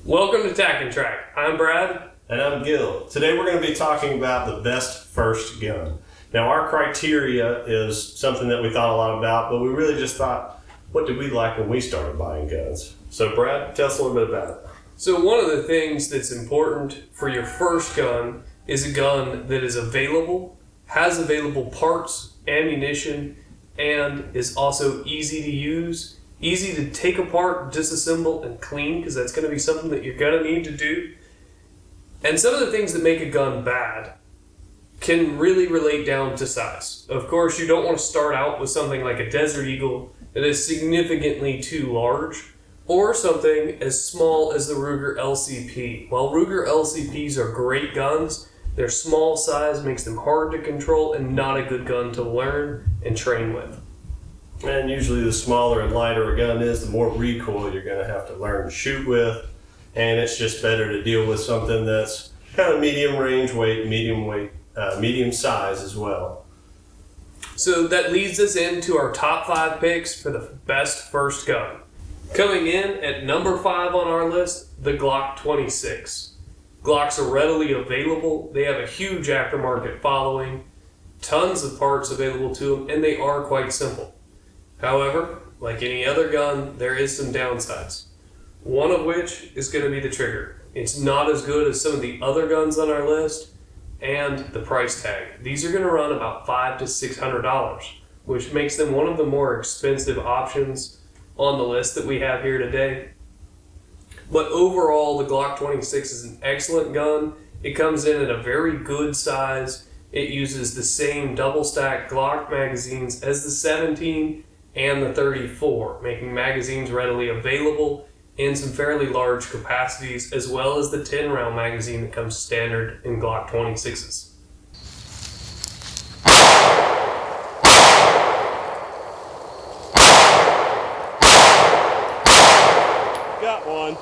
Welcome to Tac N Track. I'm Brad. And I'm Gil. Today we're going to be talking about the best first gun. Now our criteria is something that we thought a lot about, but we really just thought, what did we like when we started buying guns? So Brad, tell us a little bit about it. So one of the things that's important for your first gun is a gun that is available, has available parts, ammunition, and is also easy to use. Easy to take apart, disassemble, and clean, because that's going to be something that you're going to need to do. And some of the things that make a gun bad can really relate down to size. Of course, you don't want to start out with something like a Desert Eagle that is significantly too large, or something as small as the Ruger LCP. While Ruger LCPs are great guns, their small size makes them hard to control and not a good gun to learn and train with. And usually the smaller and lighter a gun is, the more recoil you're going to have to learn to shoot with. And it's just better to deal with something that's kind of medium range weight, medium size as well. So that leads us into our top 5 picks for the best first gun. Coming in at number 5 on our list, the Glock 26. Glocks are readily available. They have a huge aftermarket following, tons of parts available to them, and they are quite simple. However, like any other gun, there is some downsides. One of which is going to be the trigger. It's not as good as some of the other guns on our list, and the price tag. These are going to run about $500 to $600, which makes them one of the more expensive options on the list that we have here today. But overall, the Glock 26 is an excellent gun. It comes in at a very good size. It uses the same double-stack Glock magazines as the 17 and the 34, making magazines readily available in some fairly large capacities, as well as the 10-round magazine that comes standard in Glock 26s. Got one.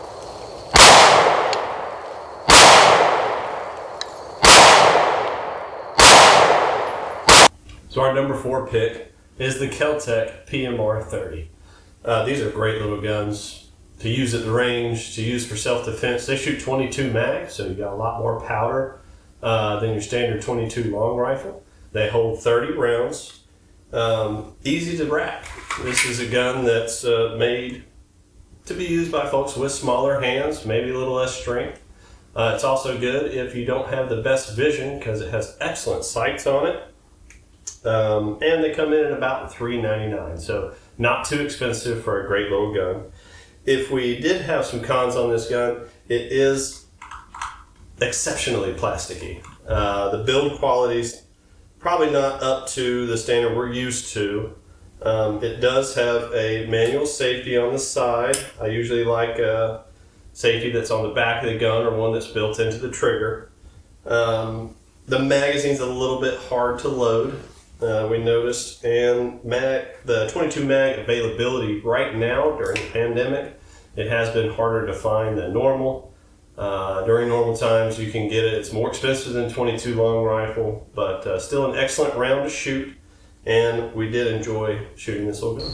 So our number 4 pick is the Kel-Tec PMR 30. These are great little guns to use at the range, to use for self-defense. They shoot 22 mags, so you got a lot more powder than your standard 22 long rifle. They hold 30 rounds. Easy to rack. This is a gun that's made to be used by folks with smaller hands, maybe a little less strength. It's also good if you don't have the best vision, because it has excellent sights on it. And they come in at about $3.99, so not too expensive for a great little gun. If we did have some cons on this gun, it is exceptionally plasticky. The build quality's probably not up to the standard we're used to. It does have a manual safety on the side. I usually like a safety that's on the back of the gun or one that's built into the trigger. The magazine's a little bit hard to load. We noticed, and the 22 mag availability right now during the pandemic, it has been harder to find than normal. During normal times you can get it. It's more expensive than 22 long rifle, but still an excellent round to shoot, and we did enjoy shooting this little gun.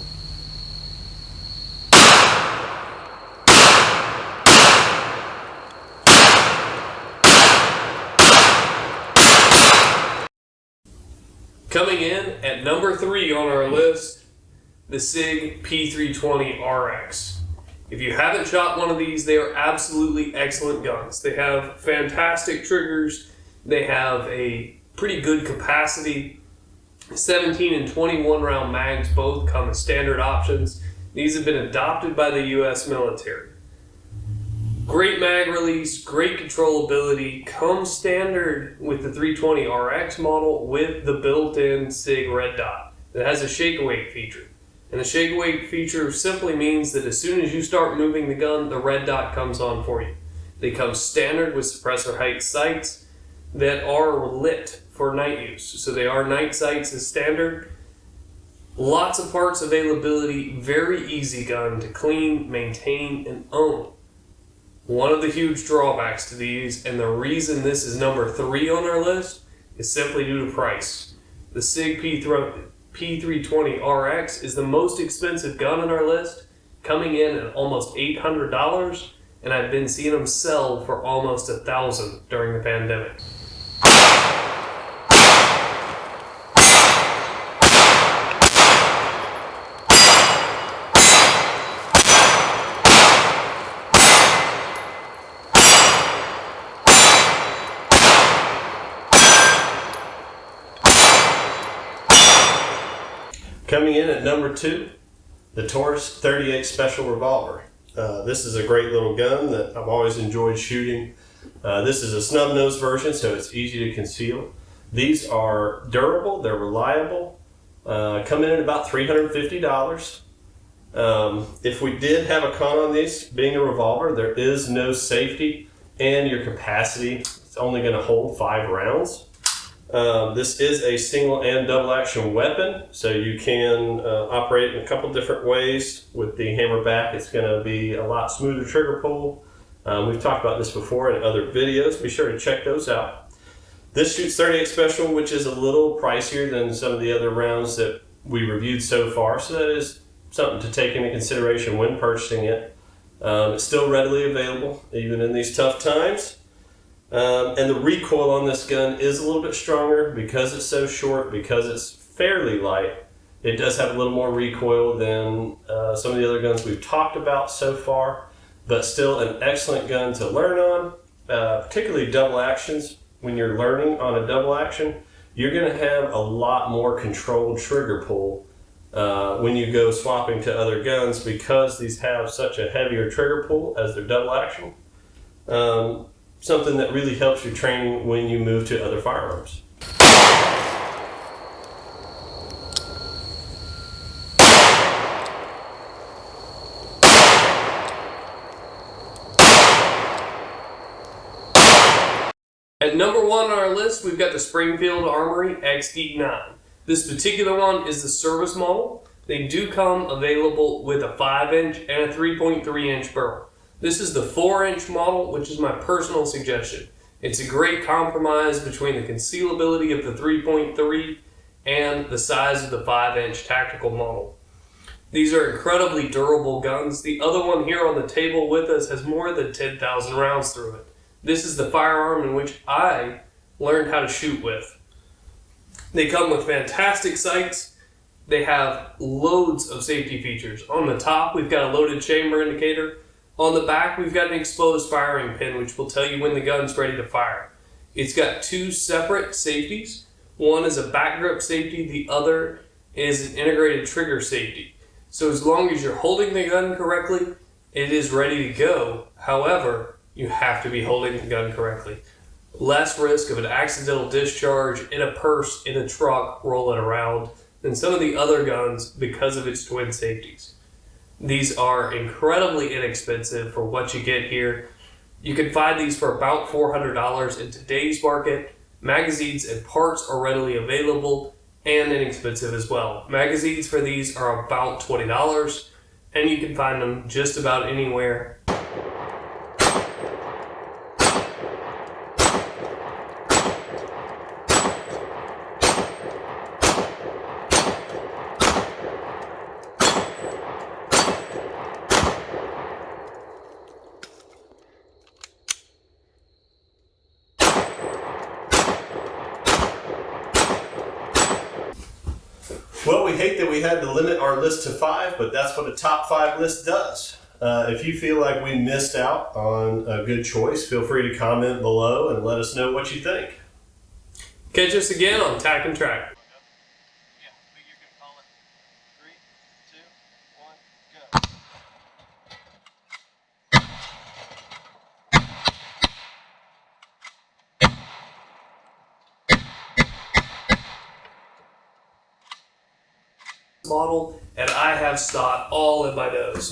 Coming in at number 3 on our list, the Sig P320 RX. If you haven't shot one of these, they are absolutely excellent guns. They have fantastic triggers. They have a pretty good capacity. 17 and 21 round mags both come as standard options. These have been adopted by the US military. Great mag release, great controllability, comes standard with the 320 RX model with the built-in SIG red dot that has a shake-awake feature. And the shake-awake feature simply means that as soon as you start moving the gun, the red dot comes on for you. They come standard with suppressor height sights that are lit for night use. So they are night sights as standard. Lots of parts availability, very easy gun to clean, maintain, and own. One of the huge drawbacks to these, and the reason this is number 3 on our list, is simply due to price. The Sig P320 RX is the most expensive gun on our list, coming in at almost $800, and I've been seeing them sell for almost 1,000 during the pandemic. Coming in at number 2, the Taurus 38 Special Revolver. This is a great little gun that I've always enjoyed shooting. This is a snub-nosed version, so it's easy to conceal. These are durable, they're reliable, come in at about $350. If we did have a con on these, being a revolver, there is no safety, and your capacity is only going to hold 5 rounds. This is a single and double action weapon, so you can operate in a couple different ways. With the hammer back, it's going to be a lot smoother trigger pull. We've talked about this before in other videos. Be sure to check those out. This shoots 38 Special, which is a little pricier than some of the other rounds that we reviewed so far, so that is something to take into consideration when purchasing it. It's still readily available, even in these tough times. And the recoil on this gun is a little bit stronger because it's so short, because it's fairly light. It does have a little more recoil than some of the other guns we've talked about so far, but still an excellent gun to learn on, particularly double actions. When you're learning on a double action, you're going to have a lot more controlled trigger pull when you go swapping to other guns, because these have such a heavier trigger pull as their double action. Something that really helps your training when you move to other firearms. At number 1 on our list, we've got the Springfield Armory XD9. This particular one is the service model. They do come available with a 5-inch and a 3.3-inch barrel. This is the 4-inch model, which is my personal suggestion. It's a great compromise between the concealability of the 3.3 and the size of the 5-inch tactical model. These are incredibly durable guns. The other one here on the table with us has more than 10,000 rounds through it. This is the firearm in which I learned how to shoot with. They come with fantastic sights. They have loads of safety features. On the top, we've got a loaded chamber indicator. On the back, we've got an exposed firing pin, which will tell you when the gun's ready to fire. It's got 2 separate safeties. One is a back grip safety, the other is an integrated trigger safety. So as long as you're holding the gun correctly, it is ready to go. However, you have to be holding the gun correctly. Less risk of an accidental discharge in a purse, in a truck, rolling around than some of the other guns because of its twin safeties. These are incredibly inexpensive for what you get here. You can find these for about $400 in today's market. Magazines and parts are readily available and inexpensive as well. Magazines for these are about $20, and you can find them just about anywhere. Well, we hate that we had to limit our list to 5, but that's what a top 5 list does. If you feel like we missed out on a good choice, feel free to comment below and let us know what you think. Catch us again on Tac N Track. Model, and I have snot all in my nose.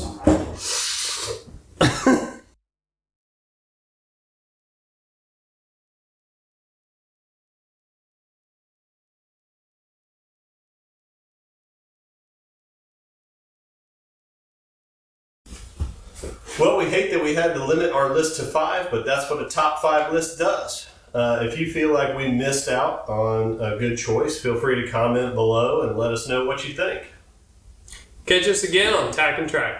Well, we hate that we had to limit our list to 5, but that's what a top 5 list does. If you feel like we missed out on a good choice, feel free to comment below and let us know what you think. Catch us again on Tac N Track.